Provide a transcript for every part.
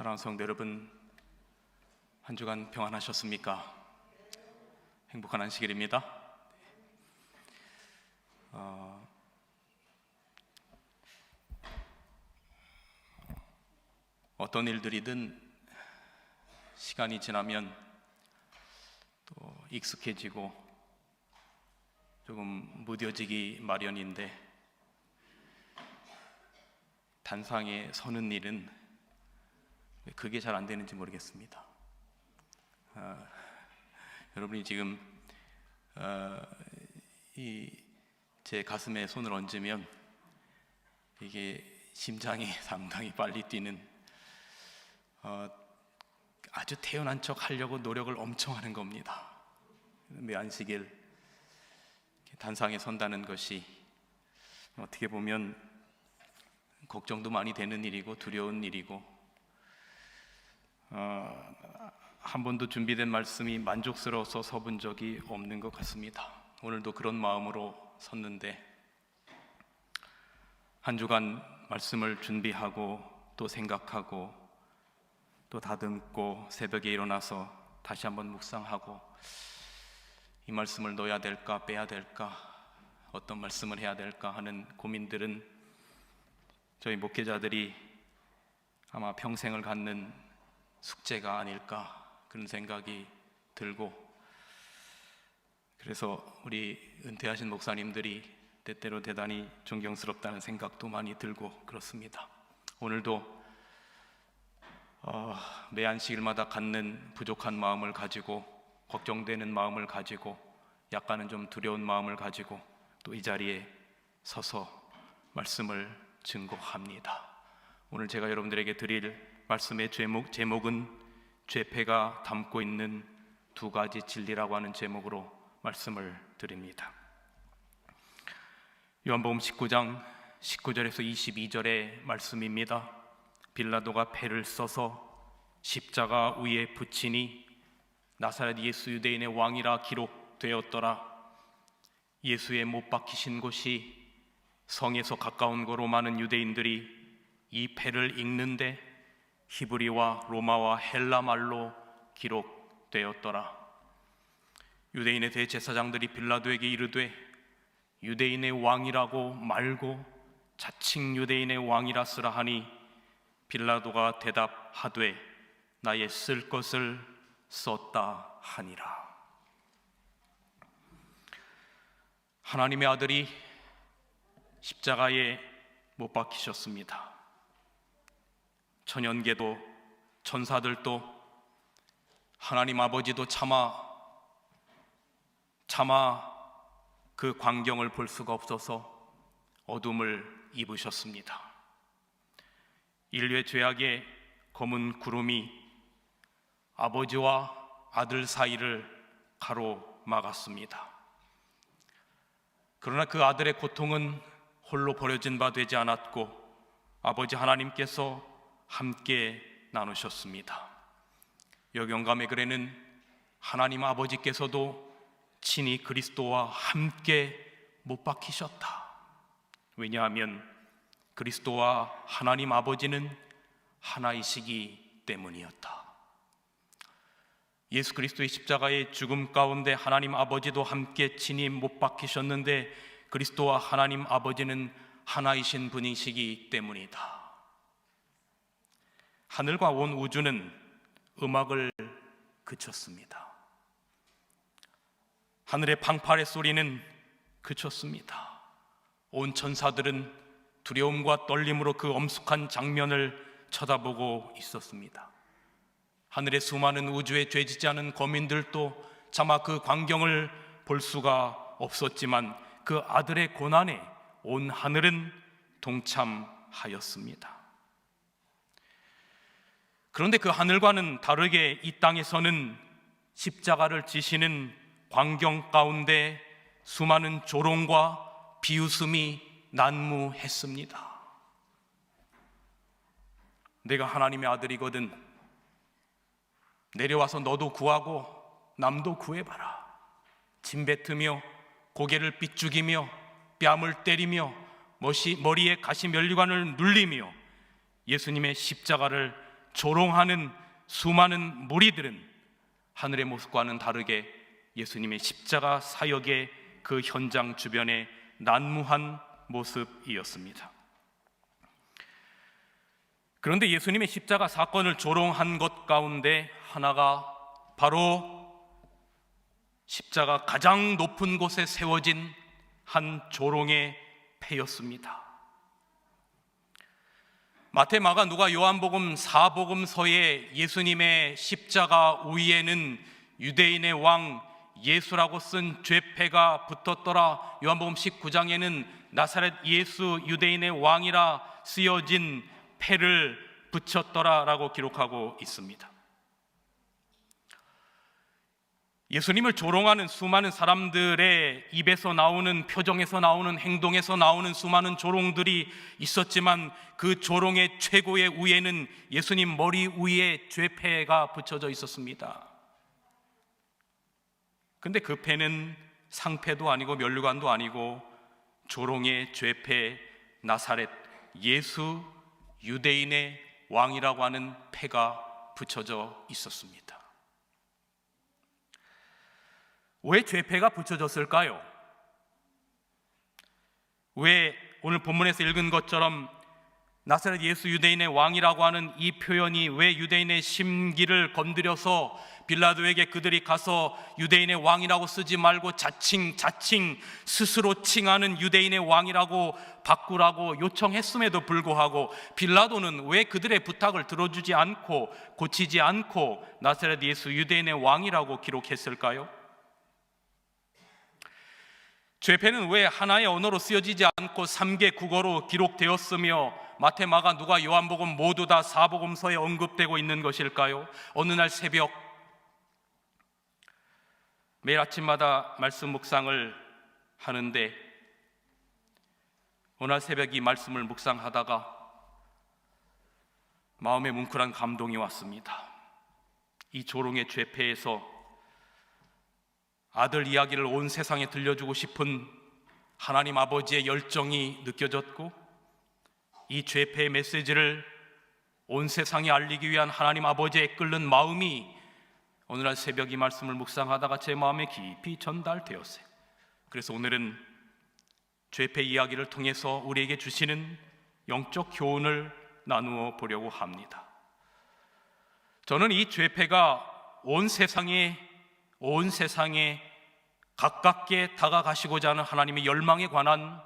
사랑하는 성도 여러분, 한 주간 평안하셨습니까? 행복한 안식일입니다. 어떤 일들이든 시간이 지나면 또 익숙해지고 조금 무뎌지기 마련인데, 단상에 서는 일은 왜 그게 잘 안 되는지 모르겠습니다. 여러분이 지금 제 가슴에 손을 얹으면 이게 심장이 상당히 빨리 뛰는, 아주 태어난 척 하려고 노력을 엄청 하는 겁니다. 매 안식일 단상에 선다는 것이 어떻게 보면 걱정도 많이 되는 일이고 두려운 일이고, 한 번도 준비된 말씀이 만족스러워서 서본 적이 없는 것 같습니다. 오늘도 그런 마음으로 섰는데, 한 주간 말씀을 준비하고 또 생각하고 또 다듬고 새벽에 일어나서 다시 한번 묵상하고, 이 말씀을 넣어야 될까 빼야 될까, 어떤 말씀을 해야 될까 하는 고민들은 저희 목회자들이 아마 평생을 갖는 숙제가 아닐까, 그런 생각이 들고, 그래서 우리 은퇴하신 목사님들이 때때로 대단히 존경스럽다는 생각도 많이 들고 그렇습니다. 오늘도 매 안식일마다 갖는 부족한 마음을 가지고, 걱정되는 마음을 가지고, 약간은 좀 두려운 마음을 가지고 또 이 자리에 서서 말씀을 증거합니다. 오늘 제가 여러분들에게 드릴 말씀의 제목은 죄패가 담고 있는 두 가지 진리라고 하는 제목으로 말씀을 드립니다. 요한복음 19장 19절에서 22절의 말씀입니다. 빌라도가 패를 써서 십자가 위에 붙이니 나사렛 예수 유대인의 왕이라 기록되었더라. 예수의 못 박히신 곳이 성에서 가까운 거로 많은 유대인들이 이 패를 읽는데 히브리와 로마와 헬라 말로 기록되었더라. 유대인의 대제사장들이 빌라도에게 이르되 유대인의 왕이라고 말고 자칭 유대인의 왕이라 쓰라 하니, 빌라도가 대답하되 나의 쓸 것을 썼다 하니라. 하나님의 아들이 십자가에 못 박히셨습니다. 천연계도 천사들도 하나님 아버지도 차마 그 광경을 볼 수가 없어서 어둠을 입으셨습니다. 인류의 죄악의 검은 구름이 아버지와 아들 사이를 가로막았습니다. 그러나 그 아들의 고통은 홀로 버려진 바 되지 않았고, 아버지 하나님께서 함께 나누셨습니다. 역영감의 글에는 하나님 아버지께서도 친히 그리스도와 함께 못 박히셨다. 왜냐하면 그리스도와 하나님 아버지는 하나이시기 때문이었다. 예수 그리스도의 십자가의 죽음 가운데 하나님 아버지도 함께 친히 못 박히셨는데, 그리스도와 하나님 아버지는 하나이신 분이시기 때문이다. 하늘과 온 우주는 음악을 그쳤습니다. 하늘의 방파의 소리는 그쳤습니다. 온 천사들은 두려움과 떨림으로 그 엄숙한 장면을 쳐다보고 있었습니다. 하늘의 수많은 우주에 죄지지 않은 거민들도 차마 그 광경을 볼 수가 없었지만, 그 아들의 고난에 온 하늘은 동참하였습니다. 그런데 그 하늘과는 다르게 이 땅에서는 십자가를 지시는 광경 가운데 수많은 조롱과 비웃음이 난무했습니다. 내가 하나님의 아들이거든, 내려와서 너도 구하고 남도 구해봐라. 침 뱉으며 고개를 삐죽이며 뺨을 때리며 머리에 가시면류관을 눌리며 예수님의 십자가를 조롱하는 수많은 무리들은 하늘의 모습과는 다르게 예수님의 십자가 사역의 그 현장 주변에 난무한 모습이었습니다. 그런데 예수님의 십자가 사건을 조롱한 것 가운데 하나가 바로 십자가 가장 높은 곳에 세워진 한 조롱의 패였습니다. 마태, 마가, 누가, 요한복음 4복음서에 예수님의 십자가 위에는 유대인의 왕 예수라고 쓴 죄패가 붙었더라. 요한복음 19장에는 나사렛 예수 유대인의 왕이라 쓰여진 패를 붙였더라라고 기록하고 있습니다. 예수님을 조롱하는 수많은 사람들의 입에서 나오는, 표정에서 나오는, 행동에서 나오는 수많은 조롱들이 있었지만 그 조롱의 최고의 위에는 예수님 머리 위에 죄패가 붙여져 있었습니다. 근데 그 패는 상패도 아니고 면류관도 아니고 조롱의 죄패 나사렛 예수 유대인의 왕이라고 하는 패가 붙여져 있었습니다. 왜 죄패가 붙여졌을까요? 왜 오늘 본문에서 읽은 것처럼 나사렛 예수 유대인의 왕이라고 하는 이 표현이 왜 유대인의 심기를 건드려서 빌라도에게 그들이 가서 유대인의 왕이라고 쓰지 말고 자칭 스스로 칭하는 유대인의 왕이라고 바꾸라고 요청했음에도 불구하고 빌라도는 왜 그들의 부탁을 들어주지 않고 고치지 않고 나사렛 예수 유대인의 왕이라고 기록했을까요? 죄패는 왜 하나의 언어로 쓰여지지 않고 3개 국어로 기록되었으며 마태, 마가, 누가, 요한복음 모두 다 사복음서에 언급되고 있는 것일까요? 어느 날 새벽 매일 아침마다 말씀 묵상을 하는데 어느 날 새벽 이 말씀을 묵상하다가 마음에 뭉클한 감동이 왔습니다. 이 조롱의 죄패에서 아들 이야기를 온 세상에 들려주고 싶은 하나님 아버지의 열정이 느껴졌고 이 죄패의 메시지를 온 세상에 알리기 위한 하나님 아버지의 끓는 마음이 어느 날 새벽 이 말씀을 묵상하다가 제 마음에 깊이 전달되었어요. 그래서 오늘은 죄패 이야기를 통해서 우리에게 주시는 영적 교훈을 나누어 보려고 합니다. 저는 이 죄패가 온 세상에 가깝게 다가가시고자 하는 하나님의 열망에 관한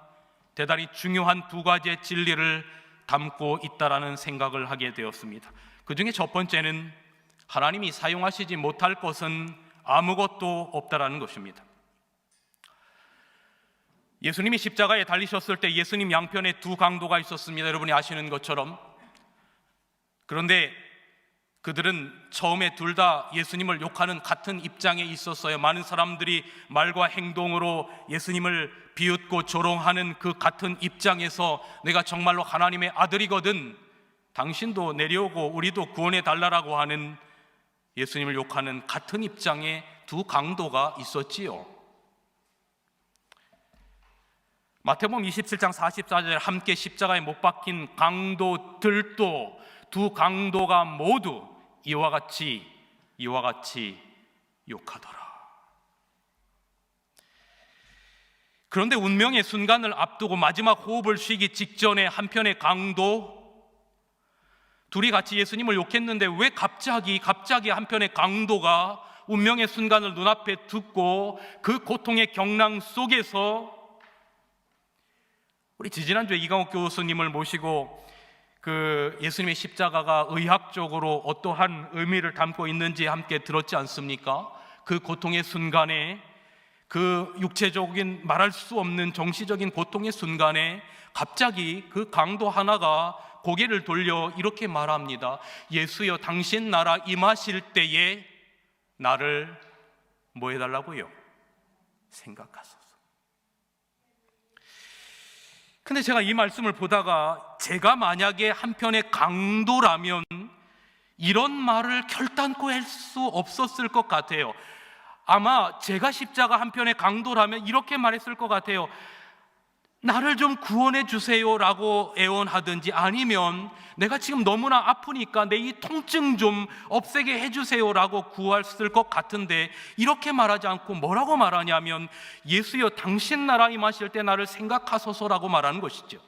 대단히 중요한 두 가지의 진리를 담고 있다라는 생각을 하게 되었습니다. 그 중에 첫 번째는 하나님이 사용하시지 못할 것은 아무것도 없다라는 것입니다. 예수님이 십자가에 달리셨을 때 예수님 양편에 두 강도가 있었습니다. 여러분이 아시는 것처럼. 그런데 그들은 처음에 둘 다 예수님을 욕하는 같은 입장에 있었어요. 많은 사람들이 말과 행동으로 예수님을 비웃고 조롱하는 그 같은 입장에서 내가 정말로 하나님의 아들이거든, 당신도 내려오고 우리도 구원해 달라라고 하는 예수님을 욕하는 같은 입장에 두 강도가 있었지요. 마태복음 27장 44절에 함께 십자가에 못 박힌 강도들도 두 강도가 모두 이와 같이 욕하더라. 그런데 운명의 순간을 앞두고 마지막 호흡을 쉬기 직전에 한편의 강도, 둘이 같이 예수님을 욕했는데 왜 갑자기 한편의 강도가 운명의 순간을 눈앞에 두고 그 고통의 경랑 속에서, 우리 지지난주에 이강옥 교수님을 모시고 그 예수님의 십자가가 의학적으로 어떠한 의미를 담고 있는지 함께 들었지 않습니까? 그 고통의 순간에, 그 육체적인 말할 수 없는 정시적인 고통의 순간에 갑자기 그 강도 하나가 고개를 돌려 이렇게 말합니다. 예수여, 당신 나라 임하실 때에 나를 뭐 해달라고요? 생각하소서. 근데 제가 이 말씀을 보다가 제가 만약에 한편의 강도라면 이런 말을 결단코 할 수 없었을 것 같아요. 아마 제가 십자가 한편의 강도라면 이렇게 말했을 것 같아요. 나를 좀 구원해 주세요라고 애원하든지, 아니면 내가 지금 너무나 아프니까 내 이 통증 좀 없애게 해주세요라고 구했을 것 같은데, 이렇게 말하지 않고 뭐라고 말하냐면, 예수여 당신 나라 임하실 때 나를 생각하소서라고 말하는 것이죠.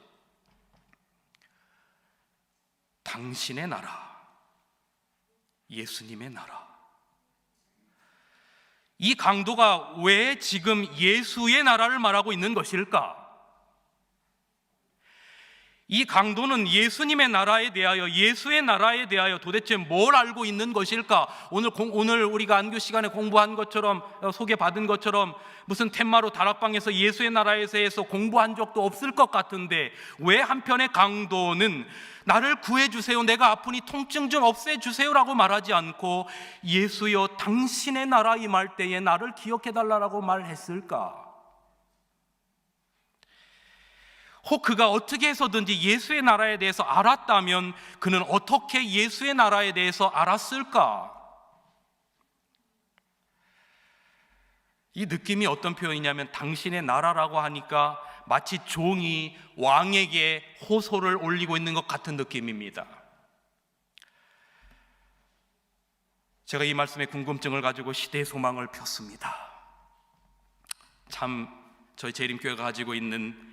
당신의 나라, 예수님의 나라. 이 강도가 왜 지금 예수의 나라를 말하고 있는 것일까? 이 강도는 예수님의 나라에 대하여, 예수의 나라에 대하여 도대체 뭘 알고 있는 것일까? 오늘 우리가 안교 시간에 공부한 것처럼, 소개받은 것처럼 무슨 텐마루 다락방에서 예수의 나라에서 공부한 적도 없을 것 같은데, 왜 한편의 강도는 나를 구해주세요, 내가 아프니 통증 좀 없애주세요라고 말하지 않고 예수여 당신의 나라 임할 때에 나를 기억해달라고 말했을까? 혹 그가 어떻게 해서든지 예수의 나라에 대해서 알았다면 그는 어떻게 예수의 나라에 대해서 알았을까? 이 느낌이 어떤 표현이냐면, 당신의 나라라고 하니까 마치 종이 왕에게 호소를 올리고 있는 것 같은 느낌입니다. 제가 이 말씀에 궁금증을 가지고 시대의 소망을 폈습니다. 참 저희 재림교회가 가지고 있는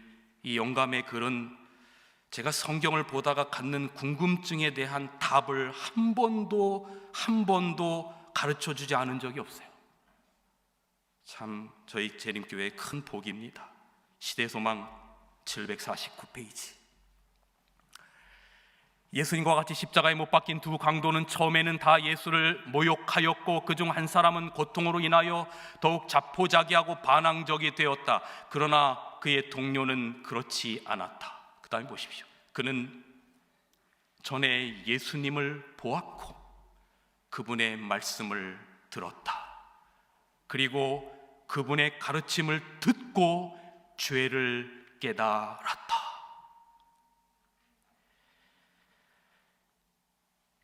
이 영감의 글은 제가 성경을 보다가 갖는 궁금증에 대한 답을 한 번도 가르쳐 주지 않은 적이 없어요. 참 저희 재림교회의 큰 복입니다. 시대소망 749페이지. 예수님과 같이 십자가에 못 박힌 두 강도는 처음에는 다 예수를 모욕하였고, 그중 한 사람은 고통으로 인하여 더욱 자포자기하고 반항적이 되었다. 그러나 그의 동료는 그렇지 않았다. 그 다음에 보십시오. 그는 전에 예수님을 보았고 그분의 말씀을 들었다. 그리고 그분의 가르침을 듣고 죄를 깨달았다.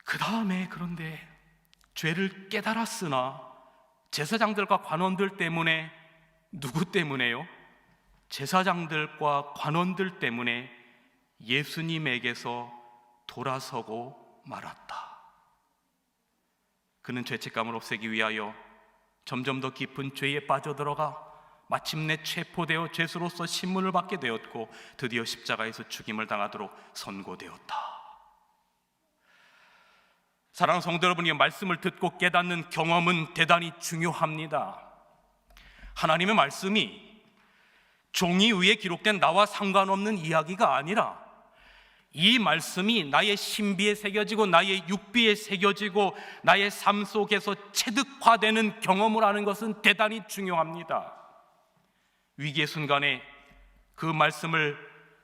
그 다음에 그런데 죄를 깨달았으나 제사장들과 관원들 때문에, 누구 때문에요? 제사장들과 관원들 때문에 예수님에게서 돌아서고 말았다. 그는 죄책감을 없애기 위하여 점점 더 깊은 죄에 빠져들어가 마침내 체포되어 죄수로서 신문을 받게 되었고, 드디어 십자가에서 죽임을 당하도록 선고되었다. 사랑하는 성도 여러분, 이 말씀을 듣고 깨닫는 경험은 대단히 중요합니다. 하나님의 말씀이 종이 위에 기록된 나와 상관없는 이야기가 아니라, 이 말씀이 나의 신비에 새겨지고 나의 육비에 새겨지고 나의 삶 속에서 체득화되는 경험을 하는 것은 대단히 중요합니다. 위기의 순간에 그 말씀을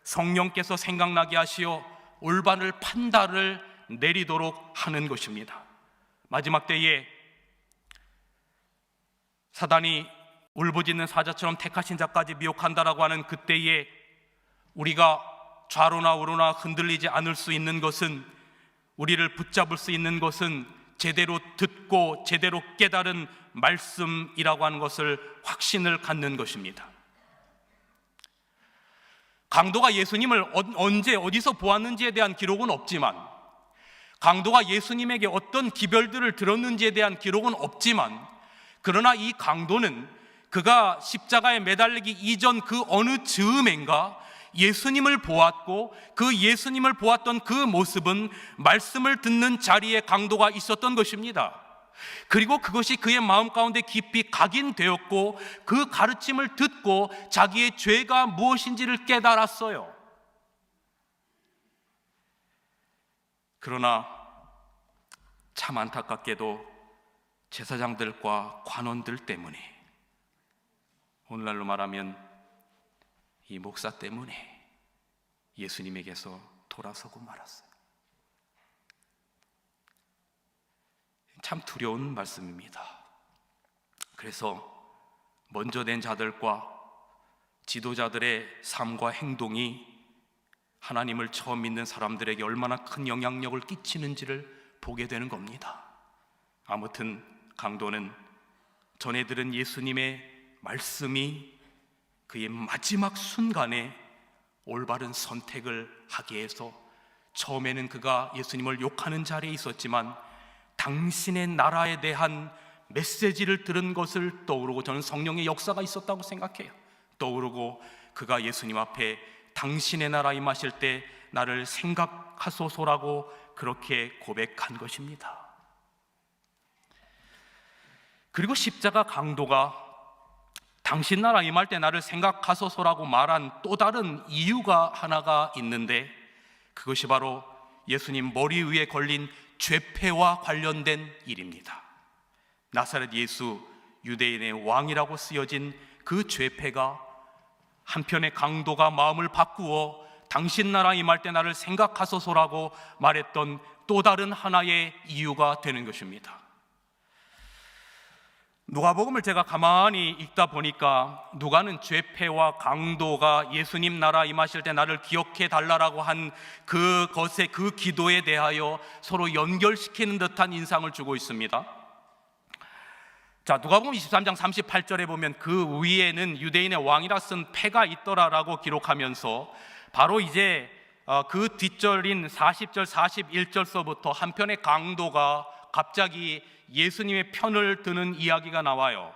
성령께서 생각나게 하시어 올바른 판단을 내리도록 하는 것입니다. 마지막 때에 사단이 울부짖는 사자처럼 택하신 자까지 미혹한다라고 하는 그때에 우리가 좌로나 우로나 흔들리지 않을 수 있는 것은, 우리를 붙잡을 수 있는 것은 제대로 듣고 제대로 깨달은 말씀이라고 하는 것을 확신을 갖는 것입니다. 강도가 예수님을 언제 어디서 보았는지에 대한 기록은 없지만, 강도가 예수님에게 어떤 기별들을 들었는지에 대한 기록은 없지만, 그러나 이 강도는 그가 십자가에 매달리기 이전 그 어느 즈음엔가 예수님을 보았고, 그 예수님을 보았던 그 모습은 말씀을 듣는 자리에 강도가 있었던 것입니다. 그리고 그것이 그의 마음 가운데 깊이 각인되었고, 그 가르침을 듣고 자기의 죄가 무엇인지를 깨달았어요. 그러나 참 안타깝게도 제사장들과 관원들 때문에, 오늘날로 말하면 이 목사 때문에 예수님에게서 돌아서고 말았어요. 참 두려운 말씀입니다. 그래서 먼저 된 자들과 지도자들의 삶과 행동이 하나님을 처음 믿는 사람들에게 얼마나 큰 영향력을 끼치는지를 보게 되는 겁니다. 아무튼 강도는 전해 들은 예수님의 말씀이 그의 마지막 순간에 올바른 선택을 하게 해서 처음에는 그가 예수님을 욕하는 자리에 있었지만 당신의 나라에 대한 메시지를 들은 것을 떠오르고, 저는 성령의 역사가 있었다고 생각해요. 떠오르고 그가 예수님 앞에 당신의 나라 임하실 때 나를 생각하소서라고 그렇게 고백한 것입니다. 그리고 십자가 강도가 당신 나라 임할 때 나를 생각하소서라고 말한 또 다른 이유가 하나가 있는데, 그것이 바로 예수님 머리 위에 걸린 죄패와 관련된 일입니다. 나사렛 예수, 유대인의 왕이라고 쓰여진 그 죄패가 한편의 강도가 마음을 바꾸어 당신 나라 임할 때 나를 생각하소서라고 말했던 또 다른 하나의 이유가 되는 것입니다. 누가복음을 제가 가만히 읽다 보니까 누가는 죄패와 강도가 예수님 나라 임하실 때 나를 기억해 달라라고 한 그것의 그 기도에 대하여 서로 연결시키는 듯한 인상을 주고 있습니다. 자, 누가복음 23장 38절에 보면 그 위에는 유대인의 왕이라 쓴 패가 있더라라고 기록하면서 바로 이제 그 뒷절인 40절 41절서부터 한편의 강도가 갑자기 예수님의 편을 드는 이야기가 나와요.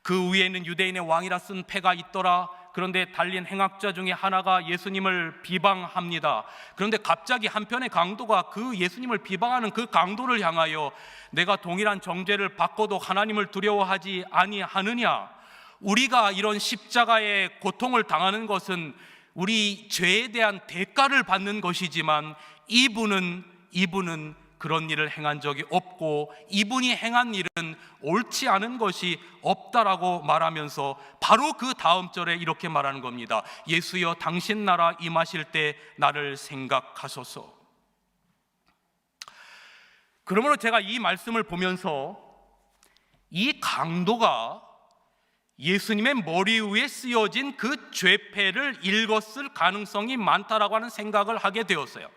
그 위에는 유대인의 왕이라 쓴 패가 있더라. 그런데 달린 행악자 중에 하나가 예수님을 비방합니다. 그런데 갑자기 한편의 강도가 그 예수님을 비방하는 그 강도를 향하여 내가 동일한 정죄를 받고도 하나님을 두려워하지 아니하느냐? 우리가 이런 십자가의 고통을 당하는 것은 우리 죄에 대한 대가를 받는 것이지만 이분은 그런 일을 행한 적이 없고 이분이 행한 일은 옳지 않은 것이 없다라고 말하면서 바로 그 다음 절에 이렇게 말하는 겁니다. 예수여, 당신 나라 임하실 때 나를 생각하소서. 그러므로 제가 이 말씀을 보면서 이 강도가 예수님의 머리 위에 쓰여진 그 죄패를 읽었을 가능성이 많다라고 하는 생각을 하게 되었어요.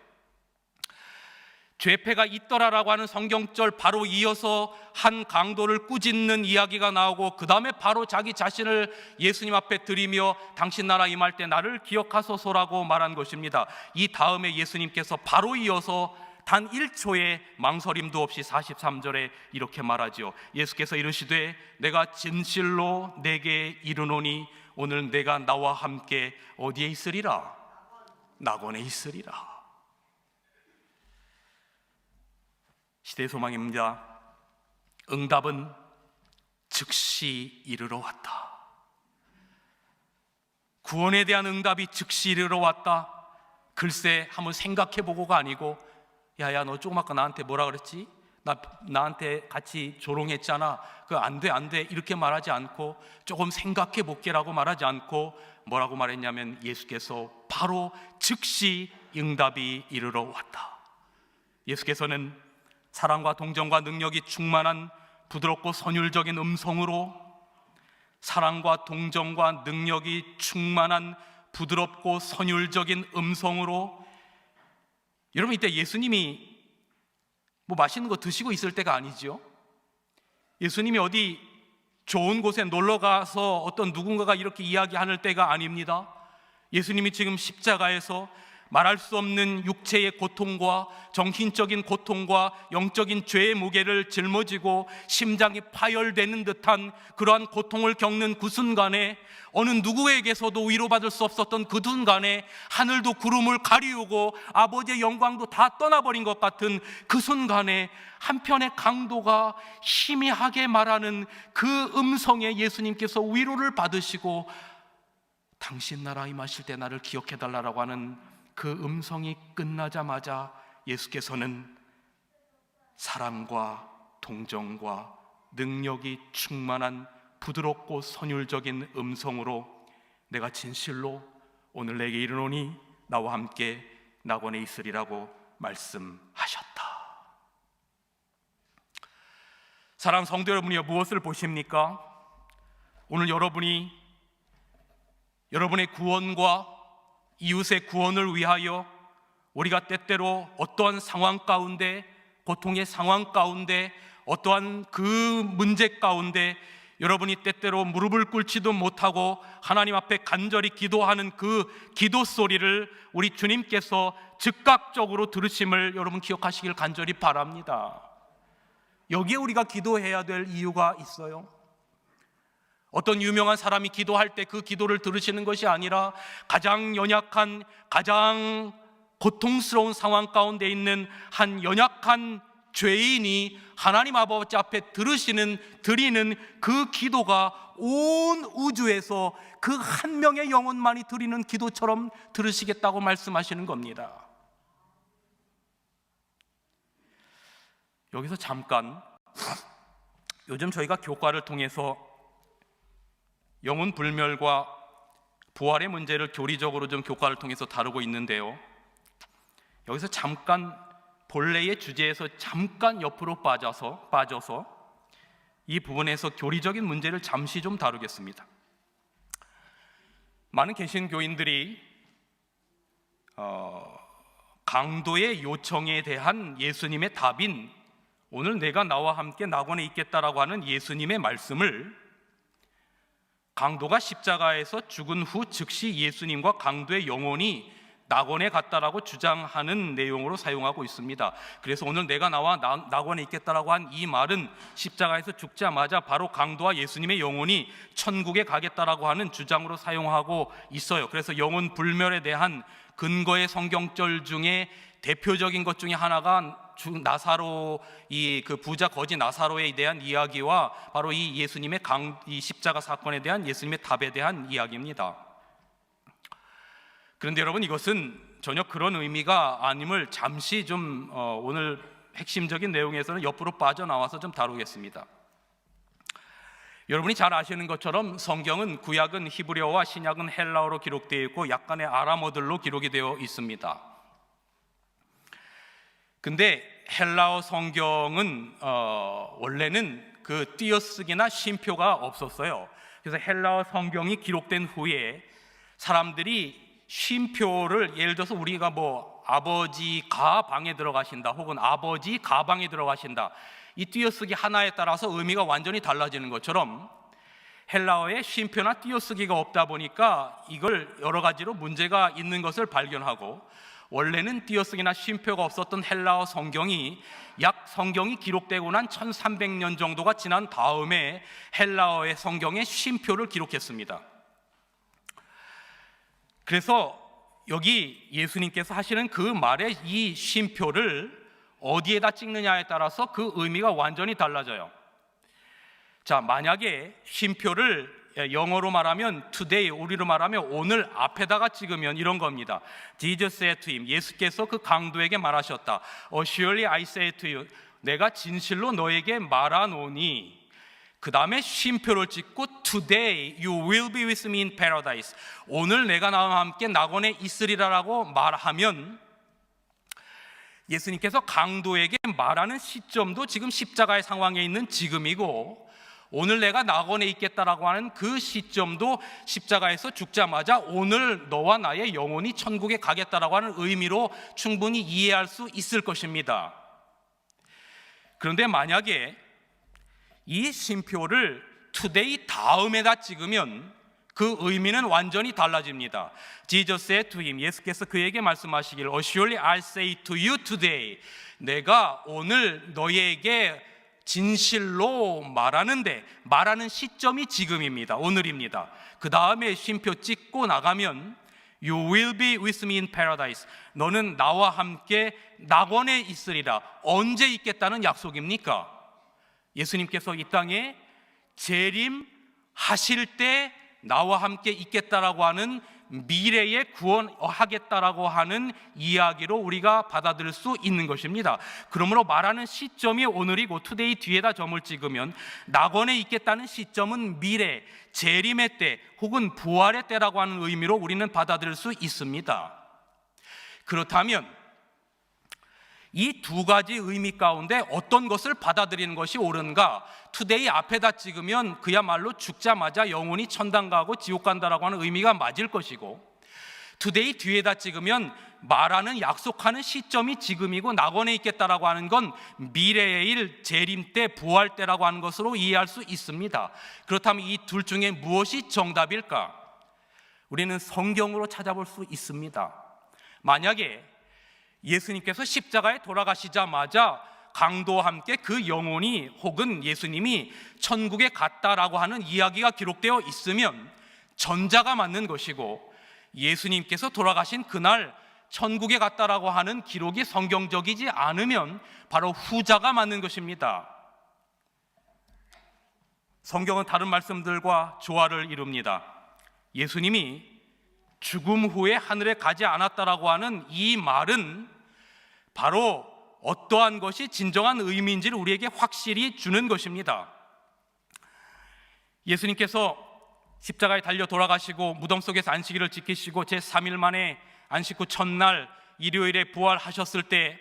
죄패가 있더라라고 하는 성경절 바로 이어서 한 강도를 꾸짖는 이야기가 나오고 그 다음에 바로 자기 자신을 예수님 앞에 드리며 당신 나라 임할 때 나를 기억하소서라고 말한 것입니다. 이 다음에 예수님께서 바로 이어서 단 1초의 망설임도 없이 43절에 이렇게 말하죠. 예수께서 이르시되 내가 진실로 내게 이르노니 오늘 내가 나와 함께 어디에 있으리라? 낙원에 있으리라. 시대의 소망입니다. 응답은 즉시 이르러 왔다. 구원에 대한 응답이 즉시 이르러 왔다. 글쎄 한번 생각해보고가 아니고 야야 너 조금 아까 나한테 뭐라 그랬지? 나한테 같이 조롱했잖아. 그거 안 돼 이렇게 말하지 않고 조금 생각해볼게라고 말하지 않고 뭐라고 말했냐면 예수께서 바로 즉시 응답이 이르러 왔다. 예수께서는 사랑과 동정과 능력이 충만한 부드럽고 선율적인 음성으로, 사랑과 동정과 능력이 충만한 부드럽고 선율적인 음성으로, 여러분 이때 예수님이 뭐 맛있는 거 드시고 있을 때가 아니죠. 예수님이 어디 좋은 곳에 놀러 가서 어떤 누군가가 이렇게 이야기하는 때가 아닙니다. 예수님이 지금 십자가에서 말할 수 없는 육체의 고통과 정신적인 고통과 영적인 죄의 무게를 짊어지고 심장이 파열되는 듯한 그러한 고통을 겪는 그 순간에 어느 누구에게서도 위로받을 수 없었던 그 순간에 하늘도 구름을 가리우고 아버지의 영광도 다 떠나버린 것 같은 그 순간에 한편의 강도가 희미하게 말하는 그 음성에 예수님께서 위로를 받으시고 당신 나라 임하실 때 나를 기억해달라고 하는 그 음성이 끝나자마자 예수께서는 사랑과 동정과 능력이 충만한 부드럽고 선율적인 음성으로 내가 진실로 오늘 내게 이르노니 나와 함께 낙원에 있으리라고 말씀하셨다. 사랑하는 성도 여러분이여, 무엇을 보십니까? 오늘 여러분이 여러분의 구원과 이웃의 구원을 위하여 우리가 때때로 어떠한 상황 가운데, 고통의 상황 가운데, 어떠한 그 문제 가운데 여러분이 때때로 무릎을 꿇지도 못하고 하나님 앞에 간절히 기도하는 그 기도 소리를 우리 주님께서 즉각적으로 들으심을 여러분 기억하시길 간절히 바랍니다. 여기에 우리가 기도해야 될 이유가 있어요. 어떤 유명한 사람이 기도할 때 그 기도를 들으시는 것이 아니라 가장 연약한, 가장 고통스러운 상황 가운데 있는 한 연약한 죄인이 하나님 아버지 앞에 드리는 그 기도가 온 우주에서 그 한 명의 영혼만이 드리는 기도처럼 들으시겠다고 말씀하시는 겁니다. 여기서 잠깐, 요즘 저희가 교과를 통해서 영혼 불멸과 부활의 문제를 교리적으로 좀 교과를 통해서 다루고 있는데요, 여기서 잠깐 본래의 주제에서 잠깐 옆으로 빠져서 이 부분에서 교리적인 문제를 잠시 좀 다루겠습니다. 많은 개신교인들이 강도의 요청에 대한 예수님의 답인 오늘 내가 나와 함께 낙원에 있겠다라고 하는 예수님의 말씀을 강도가 십자가에서 죽은 후 즉시 예수님과 강도의 영혼이 낙원에 갔다라고 주장하는 내용으로 사용하고 있습니다. 그래서 오늘 내가 나와 낙원에 있겠다라고 한 이 말은 십자가에서 죽자마자 바로 강도와 예수님의 영혼이 천국에 가겠다라고 하는 주장으로 사용하고 있어요. 그래서 영혼 불멸에 대한 근거의 성경절 중에 대표적인 것 중에 하나가 나사로, 그 부자 거지 나사로에 대한 이야기와 바로 이 예수님의 이 십자가 사건에 대한 예수님의 답에 대한 이야기입니다. 그런데 여러분, 이것은 전혀 그런 의미가 아님을 잠시 좀 오늘 핵심적인 내용에서는 옆으로 빠져나와서 좀 다루겠습니다. 여러분이 잘 아시는 것처럼 성경은 구약은 히브리어와 신약은 헬라어로 기록되어 있고 약간의 아람어들로 기록이 되어 있습니다. 근데 헬라어 성경은 원래는 그 띄어쓰기나 쉼표가 없었어요. 그래서 헬라어 성경이 기록된 후에 사람들이 쉼표를, 예를 들어서 우리가 아버지가 방에 들어가신다 혹은 아버지 가방에 들어가신다, 이 띄어쓰기 하나에 따라서 의미가 완전히 달라지는 것처럼 헬라어에 쉼표나 띄어쓰기가 없다 보니까 이걸 여러 가지로 문제가 있는 것을 발견하고, 원래는 띄어쓰기나 쉼표가 없었던 헬라어 성경이 성경이 기록되고 난 1300년 정도가 지난 다음에 헬라어의 성경에 쉼표를 기록했습니다. 그래서 여기 예수님께서 하시는 그 말의 이 쉼표를 어디에다 찍느냐에 따라서 그 의미가 완전히 달라져요. 자, 만약에 쉼표를 영어로 말하면 today, 우리로 말하면 오늘 앞에다가 찍으면 이런 겁니다. Jesus said to him, 예수께서 그 강도에게 말하셨다. Surely I say to you, 내가 진실로 너에게 말하노니, 그 다음에 쉼표를 찍고 Today you will be with me in paradise, 오늘 내가 나와 함께 낙원에 있으리라라고 말하면 예수님께서 강도에게 말하는 시점도 지금 십자가의 상황에 있는 지금이고, 오늘 내가 낙원에 있겠다라고 하는 그 시점도 십자가에서 죽자마자 오늘 너와 나의 영혼이 천국에 가겠다라고 하는 의미로 충분히 이해할 수 있을 것입니다. 그런데 만약에 이 쉼표를 today 다음에다 찍으면 그 의미는 완전히 달라집니다. Jesus said to him, 예수께서 그에게 말씀하시길, Surely I say to you today, 내가 오늘 너희에게 진실로 말하는 시점이 지금입니다. 오늘입니다. 그 다음에 쉼표 찍고 나가면 You will be with me in paradise, 너는 나와 함께 낙원에 있으리라. 언제 있겠다는 약속입니까? 예수님께서 이 땅에 재림하실 때 나와 함께 있겠다라고 하는 미래에 구원하겠다라고 하는 이야기로 우리가 받아들일 수 있는 것입니다. 그러므로 말하는 시점이 오늘이고 투데이 뒤에다 점을 찍으면 낙원에 있겠다는 시점은 미래, 재림의 때 혹은 부활의 때라고 하는 의미로 우리는 받아들일 수 있습니다. 그렇다면 이 두 가지 의미 가운데 어떤 것을 받아들이는 것이 옳은가? 투데이 앞에다 찍으면 그야말로 죽자마자 영혼이 천당 가고 지옥 간다라고 하는 의미가 맞을 것이고, 투데이 뒤에다 찍으면 말하는 약속하는 시점이 지금이고 낙원에 있겠다라고 하는 건 미래의 일, 재림 때, 부활 때라고 하는 것으로 이해할 수 있습니다. 그렇다면 이 둘 중에 무엇이 정답일까? 우리는 성경으로 찾아볼 수 있습니다. 만약에 예수님께서 십자가에 돌아가시자마자 강도와 함께 그 영혼이 혹은 예수님이 천국에 갔다라고 하는 이야기가 기록되어 있으면 전자가 맞는 것이고, 예수님께서 돌아가신 그날 천국에 갔다라고 하는 기록이 성경적이지 않으면 바로 후자가 맞는 것입니다. 성경은 다른 말씀들과 조화를 이룹니다. 예수님이 죽음 후에 하늘에 가지 않았다라고 하는 이 말은 바로 어떠한 것이 진정한 의미인지를 우리에게 확실히 주는 것입니다. 예수님께서 십자가에 달려 돌아가시고 무덤 속에서 안식일을 지키시고 제3일 만에 안식 후 첫날 일요일에 부활하셨을 때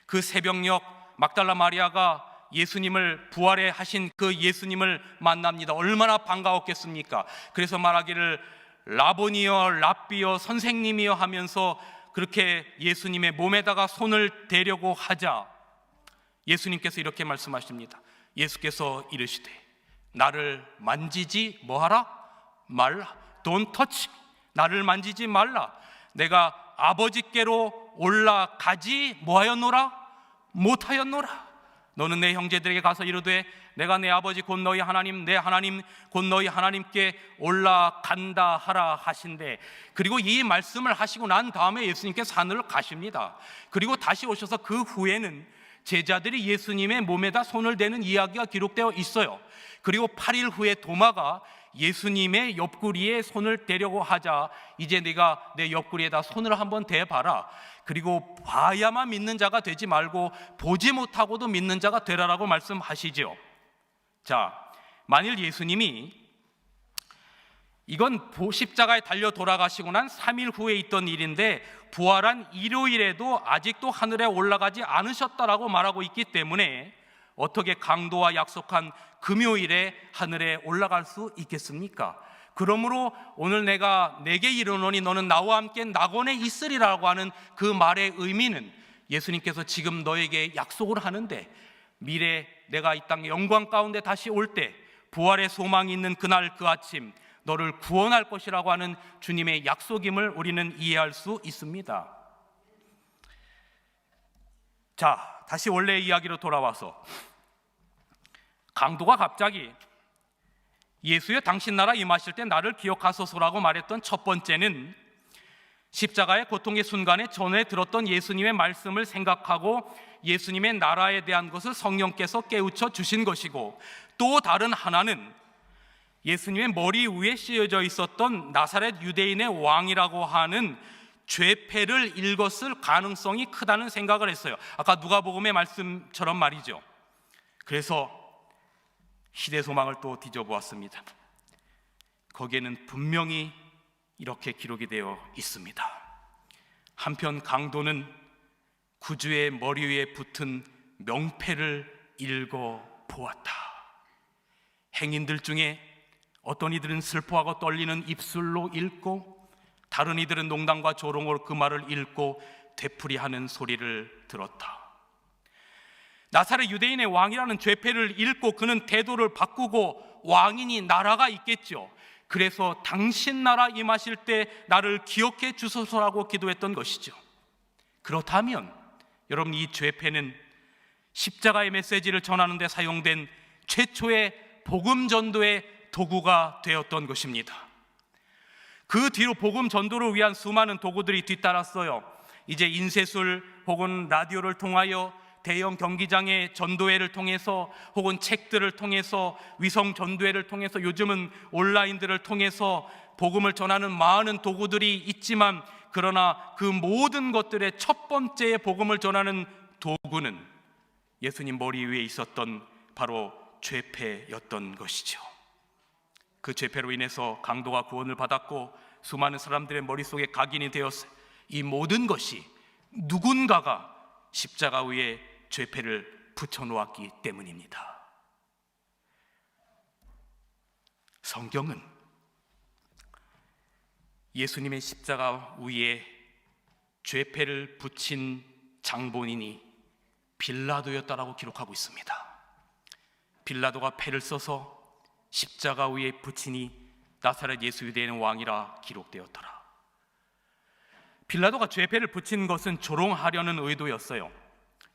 그 새벽녘 막달라 마리아가 예수님을 부활해 하신 그 예수님을 만납니다. 얼마나 반가웠겠습니까? 그래서 말하기를 라보니여 랍비여 선생님이여 하면서 그렇게 예수님의 몸에다가 손을 대려고 하자 예수님께서 이렇게 말씀하십니다. 예수께서 이르시되 나를 만지지 뭐하라? 말라. Don't touch. 나를 만지지 말라. 내가 아버지께로 올라가지 뭐하였노라? 못하였노라. 너는 내 형제들에게 가서 이르되 내가 내 아버지 곧 너희 하나님 내 하나님 곧 너희 하나님께 올라간다 하라 하신대. 그리고 이 말씀을 하시고 난 다음에 예수님께서 하늘을 가십니다. 그리고 다시 오셔서 그 후에는 제자들이 예수님의 몸에다 손을 대는 이야기가 기록되어 있어요. 그리고 8일 후에 도마가 예수님의 옆구리에 손을 대려고 하자 이제 네가 내 옆구리에다 손을 한번 대봐라. 그리고 봐야만 믿는 자가 되지 말고 보지 못하고도 믿는 자가 되라라고 말씀하시죠. 자, 만일 예수님이 이건 십자가에 달려 돌아가시고 난 3일 후에 있던 일인데 부활한 일요일에도 아직도 하늘에 올라가지 않으셨다라고 말하고 있기 때문에 어떻게 강도와 약속한 금요일에 하늘에 올라갈 수 있겠습니까? 그러므로 오늘 내가 내게 이르노니 너는 나와 함께 낙원에 있으리라고 하는 그 말의 의미는 예수님께서 지금 너에게 약속을 하는데 미래 내가 이 땅의 영광 가운데 다시 올 때 부활의 소망이 있는 그날 그 아침 너를 구원할 것이라고 하는 주님의 약속임을 우리는 이해할 수 있습니다. 자, 다시 원래의 이야기로 돌아와서 강도가 갑자기 예수여 당신 나라 임하실 때 나를 기억하소서라고 말했던 첫 번째는 십자가의 고통의 순간에 전에 들었던 예수님의 말씀을 생각하고 예수님의 나라에 대한 것을 성령께서 깨우쳐 주신 것이고, 또 다른 하나는 예수님의 머리 위에 씌어져 있었던 나사렛 유대인의 왕이라고 하는 죄패를 읽었을 가능성이 크다는 생각을 했어요. 아까 누가복음의 말씀처럼 말이죠. 그래서 시대소망을 또 뒤져보았습니다. 거기에는 분명히 이렇게 기록이 되어 있습니다. 한편 강도는 구주의 머리 위에 붙은 명패를 읽어보았다. 행인들 중에 어떤 이들은 슬퍼하고 떨리는 입술로 읽고, 다른 이들은 농담과 조롱으로 그 말을 읽고 되풀이하는 소리를 들었다. 나사렛 유대인의 왕이라는 죄패를 읽고 그는 태도를 바꾸고 왕이니 나라가 있겠죠. 그래서 당신 나라 임하실 때 나를 기억해 주소서라고 기도했던 것이죠. 그렇다면 여러분, 이 죄패는 십자가의 메시지를 전하는 데 사용된 최초의 복음 전도의 도구가 되었던 것입니다. 그 뒤로 복음 전도를 위한 수많은 도구들이 뒤따랐어요. 이제 인쇄술 혹은 라디오를 통하여, 대형 경기장의 전도회를 통해서, 혹은 책들을 통해서, 위성 전도회를 통해서, 요즘은 온라인들을 통해서 복음을 전하는 많은 도구들이 있지만, 그러나 그 모든 것들의 첫 번째의 복음을 전하는 도구는 예수님 머리 위에 있었던 바로 죄패였던 것이죠. 그 죄패로 인해서 강도가 구원을 받았고 수많은 사람들의 머릿속에 각인이 되었어요. 이 모든 것이 누군가가 십자가 위에 죄패를 붙여놓았기 때문입니다. 성경은 예수님의 십자가 위에 죄패를 붙인 장본인이 빌라도였다라고 기록하고 있습니다. 빌라도가 패를 써서 십자가 위에 붙이니 나사렛 예수 유대인의 왕이라 기록되었더라. 빌라도가 죄패를 붙인 것은 조롱하려는 의도였어요.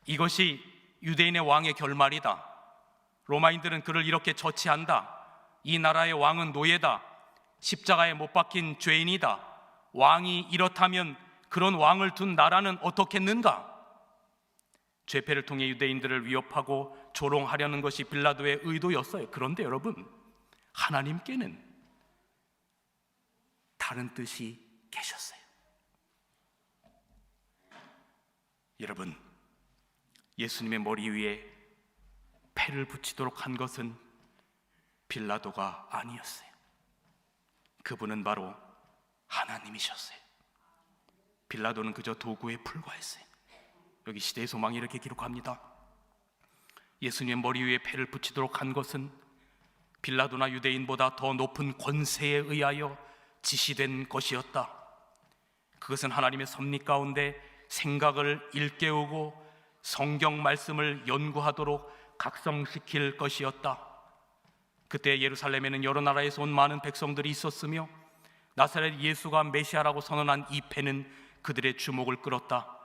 이것이 유대인의 왕의 결말이다. 로마인들은 그를 이렇게 처치한다. 이 나라의 왕은 노예다. 십자가에 못 박힌 죄인이다. 왕이 이렇다면 그런 왕을 둔 나라는 어떻겠는가? 죄패를 통해 유대인들을 위협하고 조롱하려는 것이 빌라도의 의도였어요. 그런데 여러분, 하나님께는 다른 뜻이 계셨어요. 여러분, 예수님의 머리 위에 패를 붙이도록 한 것은 빌라도가 아니었어요. 그분은 바로 하나님이셨어요. 빌라도는 그저 도구에 불과했어요. 여기 시대의 소망이 이렇게 기록합니다. 예수님의 머리 위에 패를 붙이도록 한 것은 빌라도나 유대인보다 더 높은 권세에 의하여 지시된 것이었다. 그것은 하나님의 섭리 가운데 생각을 일깨우고 성경 말씀을 연구하도록 각성시킬 것이었다. 그때 예루살렘에는 여러 나라에서 온 많은 백성들이 있었으며 나사렛 예수가 메시아라고 선언한 이 패는 그들의 주목을 끌었다.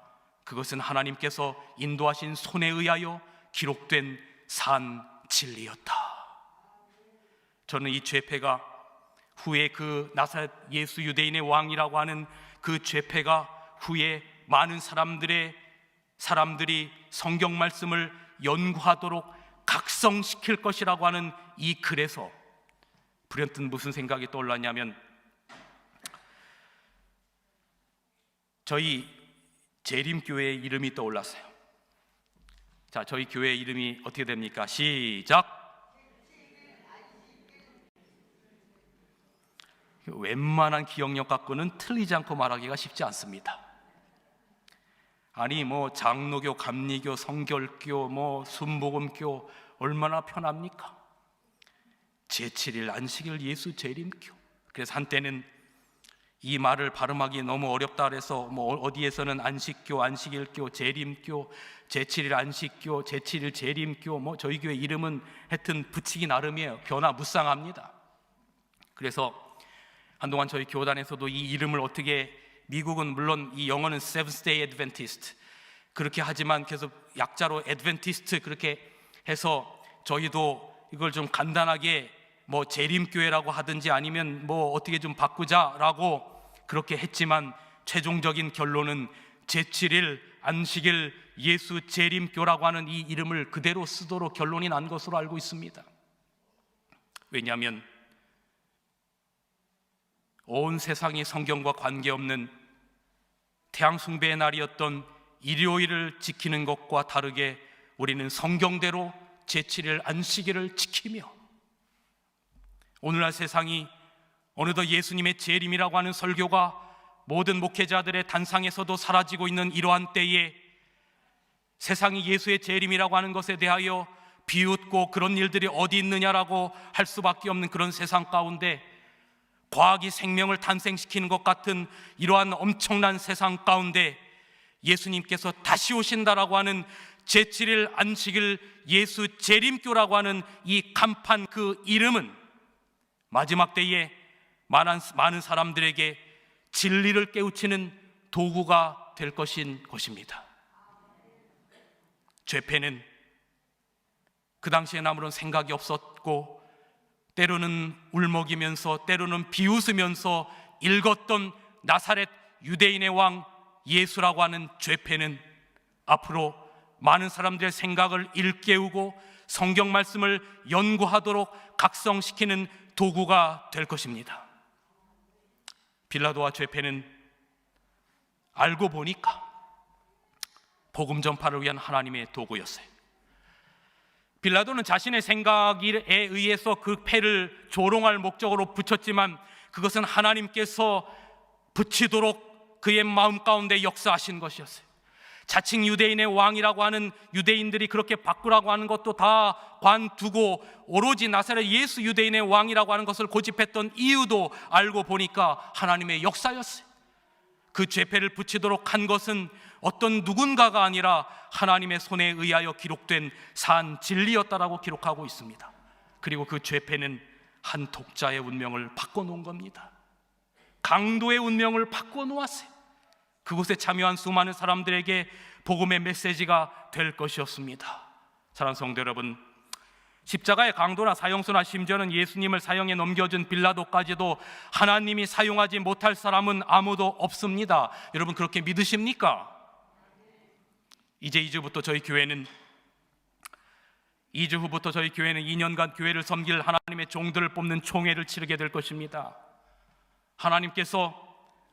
그것은 하나님께서 인도하신 손에 의하여 기록된 산 진리였다. 저는 이 죄패가 후에 그 나사렛 예수 유대인의 왕이라고 하는 그 죄패가 후에 많은 사람들이 성경 말씀을 연구하도록 각성시킬 것이라고 하는 이 글에서 불현듯 무슨 생각이 떠올랐냐면, 저희 재림교회의 이름이 떠올랐어요. 자, 저희 교회 이름이 어떻게 됩니까? 시작! 웬만한 기억력 갖고는 틀리지 않고 말하기가 쉽지 않습니다. 아니 장로교, 감리교, 성결교, 순복음교 얼마나 편합니까? 제7일 안식일 예수 재림교. 그래서 한때는 이 말을 발음하기 너무 어렵다 그래서 어디에서는 안식교, 안식일교, 재림교, 제7일 안식교, 제7일 재림교, 저희 교회 이름은 하여튼 붙이기 나름이에요. 변화무쌍합니다. 그래서 한동안 저희 교단에서도 이 이름을 어떻게, 미국은 물론 이 영어는 Seventh Day Adventist 그렇게 하지만 계속 약자로 Adventist 그렇게 해서 저희도 이걸 좀 간단하게 재림교회라고 하든지 아니면 어떻게 좀 바꾸자라고 그렇게 했지만 최종적인 결론은 제7일 안식일 예수 재림교라고 하는 이 이름을 그대로 쓰도록 결론이 난 것으로 알고 있습니다. 왜냐하면 온 세상이 성경과 관계없는 태양 숭배의 날이었던 일요일을 지키는 것과 다르게 우리는 성경대로 제7일 안식일을 지키며, 오늘날 세상이 어느덧 예수님의 재림이라고 하는 설교가 모든 목회자들의 단상에서도 사라지고 있는 이러한 때에 세상이 예수의 재림이라고 하는 것에 대하여 비웃고 그런 일들이 어디 있느냐라고 할 수밖에 없는 그런 세상 가운데, 과학이 생명을 탄생시키는 것 같은 이러한 엄청난 세상 가운데 예수님께서 다시 오신다라고 하는 제7일 안식일 예수 재림교라고 하는 이 간판, 그 이름은 마지막 때에 많은 사람들에게 진리를 깨우치는 도구가 될 것입니다. 죄패는 그 당시에는 아무런 생각이 없었고 때로는 울먹이면서 때로는 비웃으면서 읽었던 나사렛 유대인의 왕 예수라고 하는 죄패는 앞으로 많은 사람들의 생각을 일깨우고 성경 말씀을 연구하도록 각성시키는 도구가 될 것입니다. 빌라도와 죄패는 알고 보니까 복음 전파를 위한 하나님의 도구였어요. 빌라도는 자신의 생각에 의해서 그 패를 조롱할 목적으로 붙였지만 그것은 하나님께서 붙이도록 그의 마음 가운데 역사하신 것이었어요. 자칭 유대인의 왕이라고 하는 유대인들이 그렇게 바꾸라고 하는 것도 다 관두고 오로지 나사렛 예수 유대인의 왕이라고 하는 것을 고집했던 이유도 알고 보니까 하나님의 역사였어요. 그 죄패를 붙이도록 한 것은 어떤 누군가가 아니라 하나님의 손에 의하여 기록된 산 진리였다라고 기록하고 있습니다. 그리고 그 죄패는 한 독자의 운명을 바꿔놓은 겁니다. 강도의 운명을 바꿔놓았어요. 그곳에 참여한 수많은 사람들에게 복음의 메시지가 될 것이었습니다. 사랑하는 성도 여러분, 십자가의 강도나 사형수나 심지어는 예수님을 사형에 넘겨준 빌라도까지도 하나님이 사용하지 못할 사람은 아무도 없습니다. 여러분 그렇게 믿으십니까? 이제 2주 후부터 저희 교회는 2년간 교회를 섬길 하나님의 종들을 뽑는 총회를 치르게 될 것입니다. 하나님께서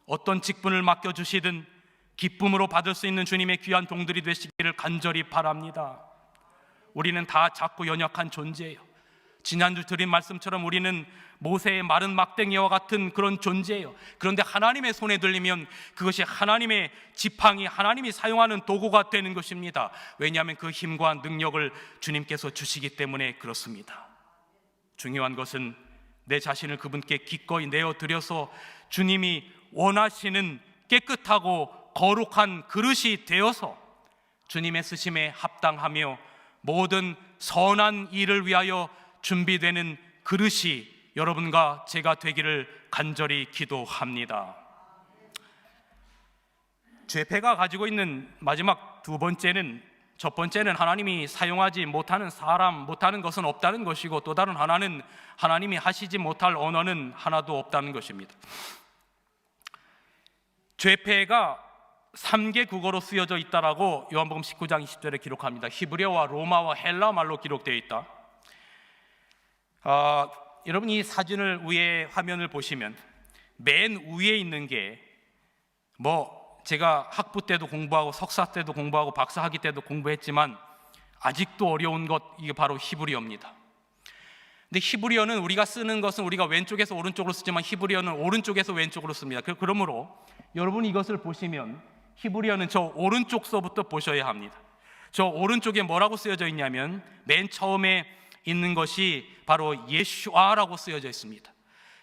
어떤 직분을 맡겨주시든 기쁨으로 받을 수 있는 주님의 귀한 종들이 되시기를 간절히 바랍니다. 우리는 다 작고 연약한 존재예요. 지난주 드린 말씀처럼 우리는 모세의 마른 막대기와 같은 그런 존재예요. 그런데 하나님의 손에 들리면 그것이 하나님의 지팡이, 하나님이 사용하는 도구가 되는 것입니다. 왜냐하면 그 힘과 능력을 주님께서 주시기 때문에 그렇습니다. 중요한 것은 내 자신을 그분께 기꺼이 내어드려서 주님이 원하시는 깨끗하고 거룩한 그릇이 되어서 주님의 쓰심에 합당하며 모든 선한 일을 위하여 준비되는 그릇이 여러분과 제가 되기를 간절히 기도합니다. 죄패가 가지고 있는 마지막 두 번째는, 첫 번째는 하나님이 사용하지 못하는 사람, 못하는 것은 없다는 것이고, 또 다른 하나는 하나님이 하시지 못할 언어는 하나도 없다는 것입니다. 죄패가 3개 국어로 쓰여져 있다라고 요한복음 19장 20절에 기록합니다. 히브리어와 로마와 헬라 말로 기록되어 있다. 여러분 이 사진을 위에 화면을 보시면 맨 위에 있는 게 제가 학부 때도 공부하고 석사 때도 공부하고 박사학위 때도 공부했지만 아직도 어려운 것, 이게 바로 히브리어입니다. 근데 히브리어는 우리가 쓰는 것은 우리가 왼쪽에서 오른쪽으로 쓰지만 히브리어는 오른쪽에서 왼쪽으로 씁니다. 그러므로 여러분이 이것을 보시면 히브리어는 저 오른쪽서부터 보셔야 합니다. 저 오른쪽에 뭐라고 쓰여져 있냐면 맨 처음에 있는 것이 바로 예슈아라고 쓰여져 있습니다.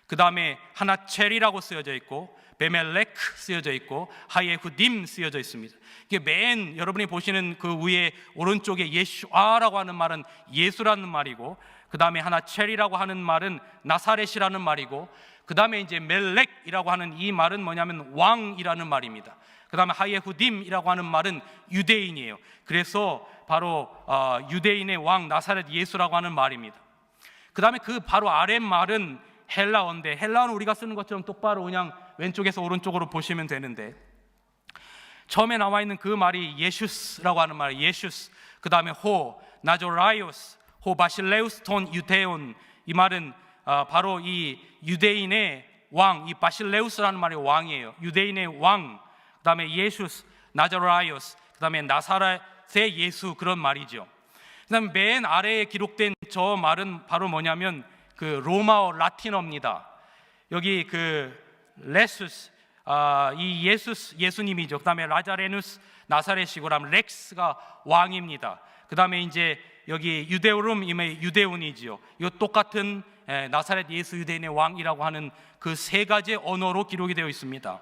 그 다음에 하나첼이라고 쓰여져 있고 베멜렉 쓰여져 있고 하예후딤 쓰여져 있습니다. 이게 여러분이 보시는 그 위에 오른쪽에 예슈아라고 하는 말은 예수라는 말이고, 그 다음에 하나첼이라고 하는 말은 나사렛이라는 말이고, 그 다음에 이제 멜렉이라고 하는 이 말은 뭐냐면 왕이라는 말입니다. 그 다음에 하예후딤이라고 하는 말은 유대인이에요. 그래서 바로 유대인의 왕 나사렛 예수라고 하는 말입니다. 그 다음에 그 바로 아래 말은 헬라어인데, 헬라어는 우리가 쓰는 것처럼 똑바로 그냥 왼쪽에서 오른쪽으로 보시면 되는데, 처음에 나와 있는 그 말이 예슈스라고 하는 말이에요. 예슈스. 그 다음에 호 나조라이오스, 호 바실레우스 톤 유테온. 이 말은 바로 이 유대인의 왕, 이 바실레우스라는 말이 왕이에요. 유대인의 왕. 그 다음에 예슈스, 나자라이오스, 그 다음에 나사렛의 예수, 그런 말이죠. 그 다음에 맨 아래에 기록된 저 말은 바로 뭐냐면 그 로마어 라틴어입니다. 여기 그 레수스, 이 예수님이죠. 그 다음에 라자레누스 나사렛이고, 그다음 렉스가 왕입니다. 그 다음에 이제 여기 유데오름 유대온이지요. 이 똑같은 나사렛 예수 유대인의 왕이라고 하는 그 세 가지 언어로 기록이 되어 있습니다.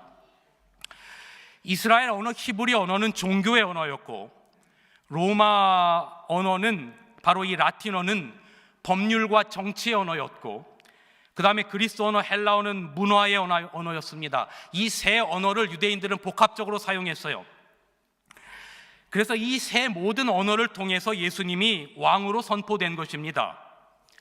이스라엘 언어 히브리 언어는 종교의 언어였고, 로마 언어는 바로 이 라틴어는 법률과 정치의 언어였고, 그 다음에 그리스 언어 헬라어는 문화의 언어였습니다. 이 세 언어를 유대인들은 복합적으로 사용했어요. 그래서 이 세 모든 언어를 통해서 예수님이 왕으로 선포된 것입니다.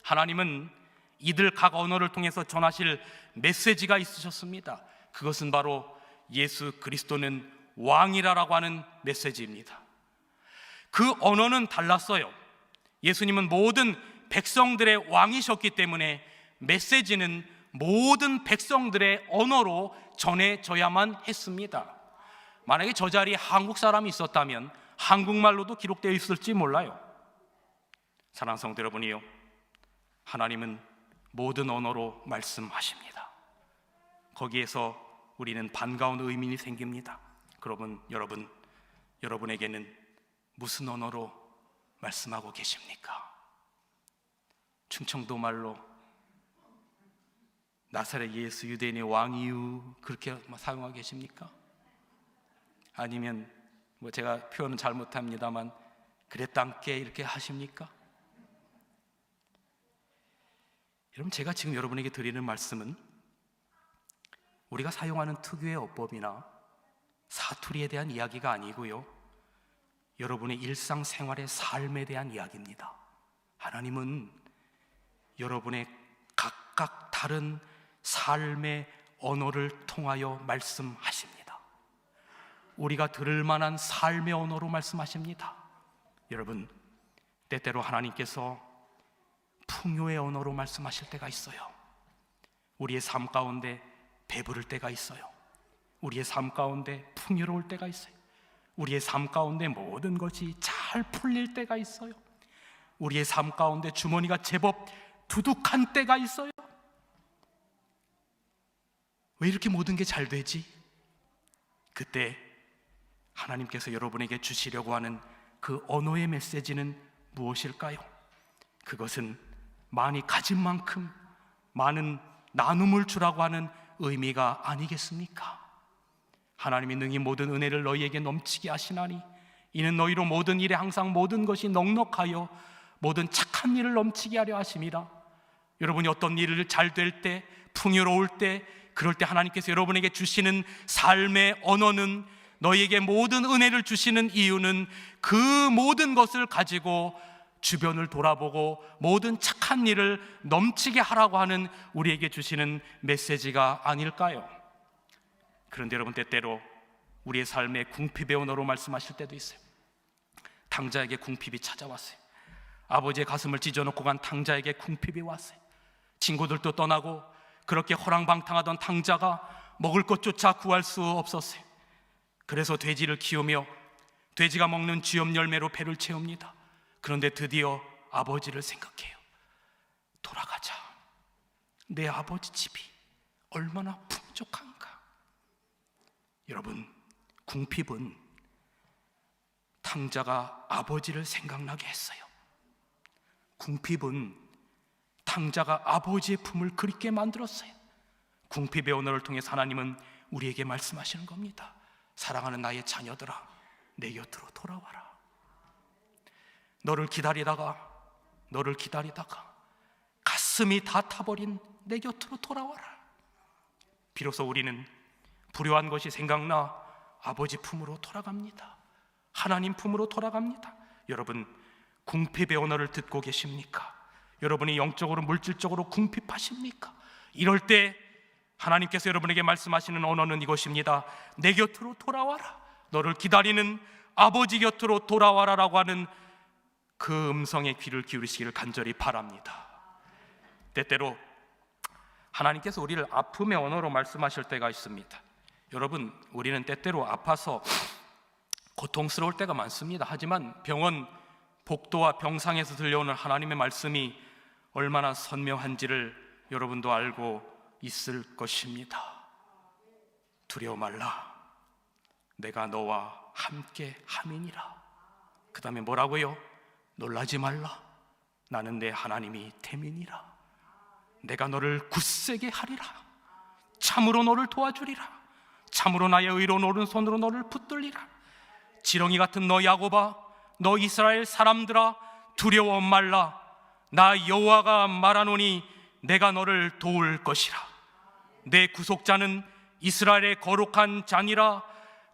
하나님은 이들 각 언어를 통해서 전하실 메시지가 있으셨습니다. 그것은 바로 예수 그리스도는 왕이라고 하는 메시지입니다. 그 언어는 달랐어요. 예수님은 모든 백성들의 왕이셨기 때문에 메시지는 모든 백성들의 언어로 전해져야만 했습니다. 만약에 저 자리에 한국 사람이 있었다면 한국말로도 기록되어 있을지 몰라요. 사랑하는 성도 여러분이요, 하나님은 모든 언어로 말씀하십니다. 거기에서 우리는 반가운 의민이 생깁니다. 그러면 여러분, 여러분에게는 무슨 언어로 말씀하고 계십니까? 충청도 말로 나사렛 예수 유대인의 왕이유 그렇게 사용하고 계십니까? 아니면 제가 표현은 잘못합니다만 그랬단께 이렇게 하십니까? 여러분, 제가 지금 여러분에게 드리는 말씀은 우리가 사용하는 특유의 어법이나 사투리에 대한 이야기가 아니고요, 여러분의 일상생활의 삶에 대한 이야기입니다. 하나님은 여러분의 각각 다른 삶의 언어를 통하여 말씀하십니다. 우리가 들을 만한 삶의 언어로 말씀하십니다. 여러분, 때때로 하나님께서 풍요의 언어로 말씀하실 때가 있어요. 우리의 삶 가운데 배부를 때가 있어요. 우리의 삶 가운데 풍요로울 때가 있어요. 우리의 삶 가운데 모든 것이 잘 풀릴 때가 있어요. 우리의 삶 가운데 주머니가 제법 두둑한 때가 있어요. 왜 이렇게 모든 게 잘 되지? 그때 하나님께서 여러분에게 주시려고 하는 그 언어의 메시지는 무엇일까요? 그것은 많이 가진 만큼 많은 나눔을 주라고 하는 의미가 아니겠습니까? 하나님이 능히 모든 은혜를 너희에게 넘치게 하시나니 이는 너희로 모든 일에 항상 모든 것이 넉넉하여 모든 착한 일을 넘치게 하려 하심이라. 여러분이 어떤 일을 잘 될 때, 풍요로울 때, 그럴 때 하나님께서 여러분에게 주시는 삶의 언어는, 너희에게 모든 은혜를 주시는 이유는 그 모든 것을 가지고 주변을 돌아보고 모든 착한 일을 넘치게 하라고 하는 우리에게 주시는 메시지가 아닐까요? 그런데 여러분, 때때로 우리의 삶에 궁핍의 언어로 말씀하실 때도 있어요. 탕자에게 궁핍이 찾아왔어요. 아버지의 가슴을 찢어놓고 간 탕자에게 궁핍이 왔어요. 친구들도 떠나고 그렇게 허랑방탕하던 탕자가 먹을 것조차 구할 수 없었어요. 그래서 돼지를 키우며 돼지가 먹는 쥐염 열매로 배를 채웁니다. 그런데 드디어 아버지를 생각해요. 돌아가자. 내 아버지 집이 얼마나 풍족한가. 여러분, 궁핍은 탕자가 아버지를 생각나게 했어요. 궁핍은 탕자가 아버지의 품을 그립게 만들었어요. 궁핍의 언어를 통해서 하나님은 우리에게 말씀하시는 겁니다. 사랑하는 나의 자녀들아, 내 곁으로 돌아와라. 너를 기다리다가 가슴이 다 타버린 내 곁으로 돌아와라. 비로소 우리는 불효한 것이 생각나 아버지 품으로 돌아갑니다. 하나님 품으로 돌아갑니다. 여러분, 궁핍의 언어를 듣고 계십니까? 여러분이 영적으로 물질적으로 궁핍하십니까? 이럴 때 하나님께서 여러분에게 말씀하시는 언어는 이것입니다. 내 곁으로 돌아와라. 너를 기다리는 아버지 곁으로 돌아와라 라고 하는 그 음성에 귀를 기울이시기를 간절히 바랍니다. 때때로 하나님께서 우리를 아픔의 언어로 말씀하실 때가 있습니다. 여러분, 우리는 때때로 아파서 고통스러울 때가 많습니다. 하지만 병원 복도와 병상에서 들려오는 하나님의 말씀이 얼마나 선명한지를 여러분도 알고 있을 것입니다. 두려워 말라. 내가 너와 함께 함이니라. 그 다음에 뭐라고요? 놀라지 말라. 나는 내 하나님이 됨이니라. 내가 너를 굳세게 하리라. 참으로 너를 도와주리라. 참으로 나의 의로운 오른손으로 너를 붙들리라. 지렁이 같은 너 야곱아, 너 이스라엘 사람들아, 두려워 말라. 나 여호와가 말하노니 내가 너를 도울 것이라. 내 구속자는 이스라엘의 거룩한 자니라.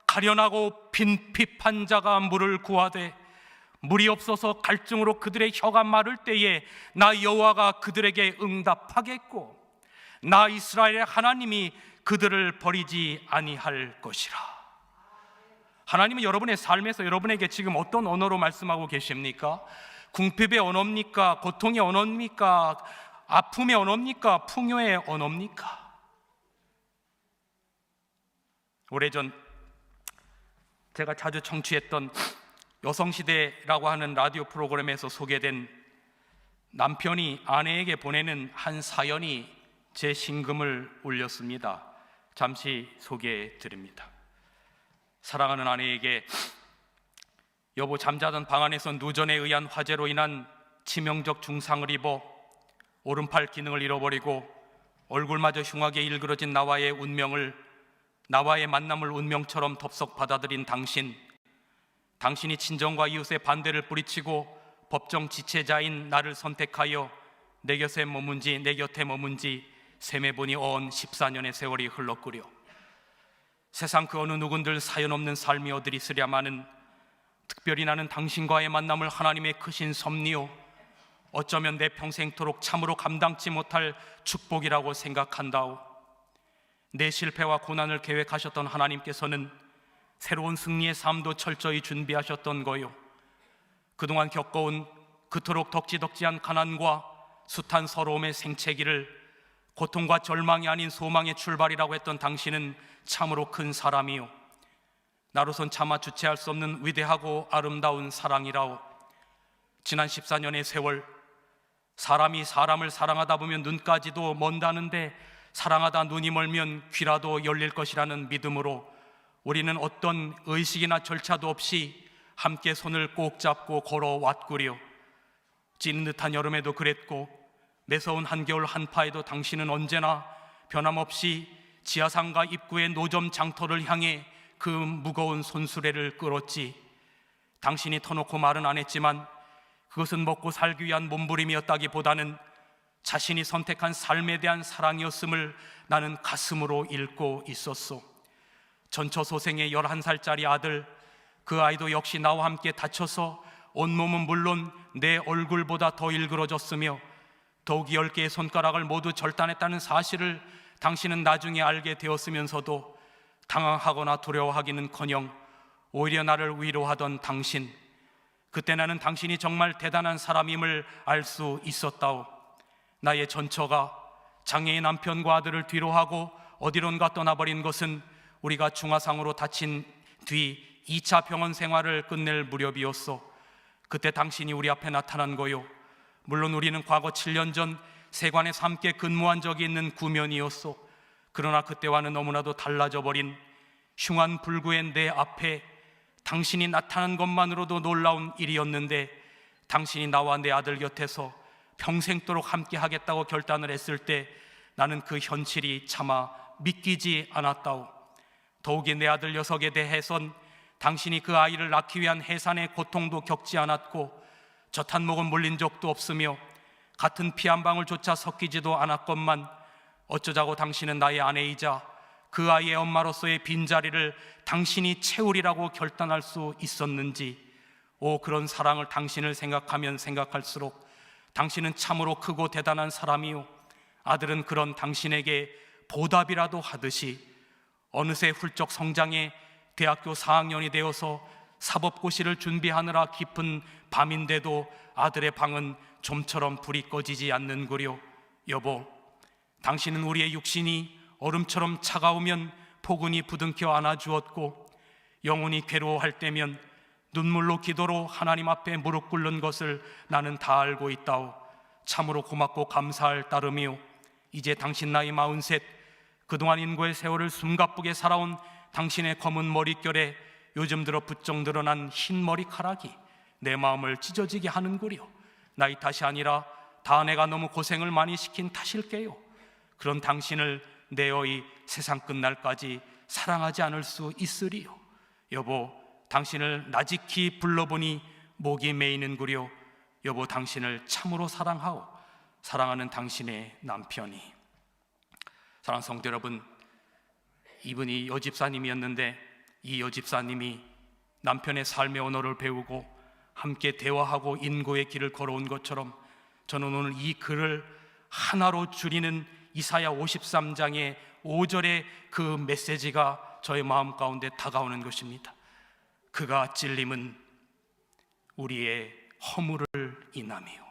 가련하고 빈핍한 자가 물을 구하되 물이 없어서 갈증으로 그들의 혀가 마를 때에 나 여호와가 그들에게 응답하겠고 나 이스라엘의 하나님이 그들을 버리지 아니할 것이라. 하나님은 여러분의 삶에서 여러분에게 지금 어떤 언어로 말씀하고 계십니까? 궁핍의 언어입니까? 고통의 언어입니까? 아픔의 언어입니까? 풍요의 언어입니까? 오래전 제가 자주 청취했던 여성시대라고 하는 라디오 프로그램에서 소개된 남편이 아내에게 보내는 한 사연이 제 심금을 울렸습니다. 잠시 소개해 드립니다. 사랑하는 아내에게 여보, 잠자던 방 안에서 누전에 의한 화재로 인한 치명적 중상을 입어 오른팔 기능을 잃어버리고 얼굴마저 흉하게 일그러진 나와의 만남을 운명처럼 덥석 받아들인 당신이 친정과 이웃의 반대를 뿌리치고 법정 지체자인 나를 선택하여 내 곁에 머문 지 세매분이 어언 14년의 세월이 흘렀구려. 세상 그 어느 누군들 사연 없는 삶이 어디 있으랴마는 특별히 나는 당신과의 만남을 하나님의 크신 섭리요, 어쩌면 내 평생토록 참으로 감당치 못할 축복이라고 생각한다오. 내 실패와 고난을 계획하셨던 하나님께서는 새로운 승리의 삶도 철저히 준비하셨던 거요, 그동안 겪어온 그토록 덕지덕지한 가난과 숱한 서러움의 생채기를 고통과 절망이 아닌 소망의 출발이라고 했던 당신은 참으로 큰 사람이요, 나로선 차마 주체할 수 없는 위대하고 아름다운 사랑이라오. 지난 14년의 세월, 사람이 사람을 사랑하다 보면 눈까지도 먼다는데 사랑하다 눈이 멀면 귀라도 열릴 것이라는 믿음으로 우리는 어떤 의식이나 절차도 없이 함께 손을 꼭 잡고 걸어왔구려. 찌는 듯한 여름에도 그랬고 매서운 한겨울 한파에도 당신은 언제나 변함없이 지하상가 입구의 노점 장터를 향해 그 무거운 손수레를 끌었지. 당신이 터놓고 말은 안 했지만 그것은 먹고 살기 위한 몸부림이었다기보다는 자신이 선택한 삶에 대한 사랑이었음을 나는 가슴으로 읽고 있었소. 전처소생의 11살짜리 아들, 그 아이도 역시 나와 함께 다쳐서 온몸은 물론 내 얼굴보다 더 일그러졌으며 더욱 10개의 손가락을 모두 절단했다는 사실을 당신은 나중에 알게 되었으면서도 당황하거나 두려워하기는커녕 오히려 나를 위로하던 당신, 그때 나는 당신이 정말 대단한 사람임을 알 수 있었다오. 나의 전처가 장애인 남편과 아들을 뒤로하고 어디론가 떠나버린 것은 우리가 중화상으로 다친 뒤 2차 병원 생활을 끝낼 무렵이었소. 그때 당신이 우리 앞에 나타난 거요, 물론 우리는 과거 7년 전 세관에서 함께 근무한 적이 있는 구면이었소. 그러나 그때와는 너무나도 달라져 버린 흉한 불구의 내 앞에 당신이 나타난 것만으로도 놀라운 일이었는데, 당신이 나와 내 아들 곁에서 평생도록 함께 하겠다고 결단을 했을 때 나는 그 현실이 차마 믿기지 않았다오. 더욱이 내 아들 녀석에 대해선 당신이 그 아이를 낳기 위한 해산의 고통도 겪지 않았고 젖 한 모금 물린 적도 없으며 같은 피 한 방울조차 섞이지도 않았건만 어쩌자고 당신은 나의 아내이자 그 아이의 엄마로서의 빈자리를 당신이 채우리라고 결단할 수 있었는지. 그런 사랑을 당신을 생각하면 생각할수록 당신은 참으로 크고 대단한 사람이요, 아들은 그런 당신에게 보답이라도 하듯이 어느새 훌쩍 성장해 대학교 4학년이 되어서 사법고시를 준비하느라 깊은 밤인데도 아들의 방은 좀처럼 불이 꺼지지 않는구려. 여보, 당신은 우리의 육신이 얼음처럼 차가우면 포근히 부둥켜 안아주었고 영혼이 괴로워할 때면 눈물로 기도로 하나님 앞에 무릎 꿇는 것을 나는 다 알고 있다오. 참으로 고맙고 감사할 따름이요, 이제 당신 나이 43, 그동안 인고의 세월을 숨가쁘게 살아온 당신의 검은 머릿결에 요즘 들어 부쩍 늘어난 흰 머리카락이 내 마음을 찢어지게 하는구려. 나이 탓이 아니라 다 내가 너무 고생을 많이 시킨 탓일게요. 그런 당신을 내 어이 세상 끝날까지 사랑하지 않을 수 있으리요. 여보, 당신을 나직히 불러보니 목이 메이는구려. 여보, 당신을 참으로 사랑하오. 사랑하는 당신의 남편이. 사랑하는 성도 여러분, 이분이 여집사님이었는데 이 여집사님이 남편의 삶의 언어를 배우고 함께 대화하고 인고의 길을 걸어온 것처럼 저는 오늘 이 글을 하나로 줄이는 이사야 53장의 5절의 그 메시지가 저의 마음 가운데 다가오는 것입니다. 그가 찔림은 우리의 허물을 인함이요,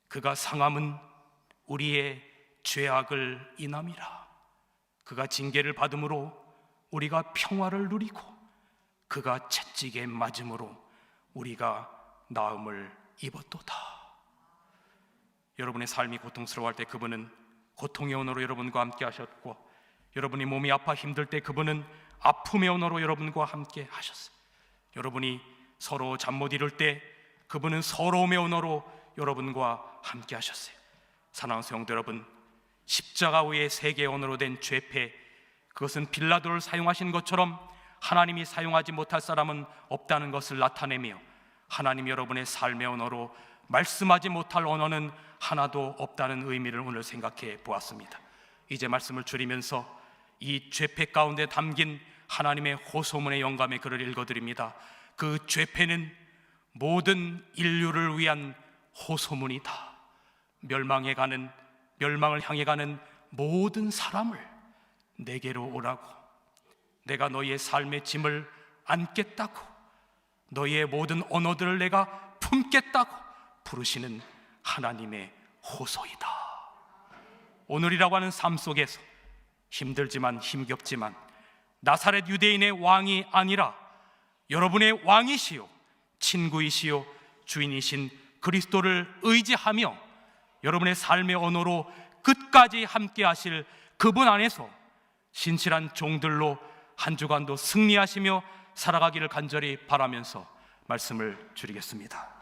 그가 상함은 우리의 죄악을 인함이라. 그가 징계를 받음으로 우리가 평화를 누리고 그가 채찍에 맞음으로 우리가 나음을 입었도다. 여러분의 삶이 고통스러워할 때 그분은 고통의 언어로 여러분과 함께 하셨고, 여러분이 몸이 아파 힘들 때 그분은 아픔의 언어로 여러분과 함께 하셨어요. 여러분이 서로 잠 못 이룰 때 그분은 서러움의 언어로 여러분과 함께 하셨어요. 사랑하는 성도 여러분, 십자가 위에 세 개의 언어로 된 죄패, 그것은 빌라도를 사용하신 것처럼 하나님이 사용하지 못할 사람은 없다는 것을 나타내며, 하나님 여러분의 삶의 언어로 말씀하지 못할 언어는 하나도 없다는 의미를 오늘 생각해 보았습니다. 이제 말씀을 줄이면서 이 죄패 가운데 담긴 하나님의 호소문의 영감의 글을 읽어드립니다. 그 죄패는 모든 인류를 위한 호소문이다. 멸망을 향해 가는 모든 사람을 내게로 오라고, 내가 너희의 삶의 짐을 안겠다고, 너희의 모든 언어들을 내가 품겠다고 부르시는 하나님의 호소이다. 오늘이라고 하는 삶 속에서 힘들지만 힘겹지만 나사렛 유대인의 왕이 아니라 여러분의 왕이시요 친구이시요 주인이신 그리스도를 의지하며 여러분의 삶의 언어로 끝까지 함께 하실 그분 안에서 신실한 종들로 한 주간도 승리하시며 살아가기를 간절히 바라면서 말씀을 줄이겠습니다.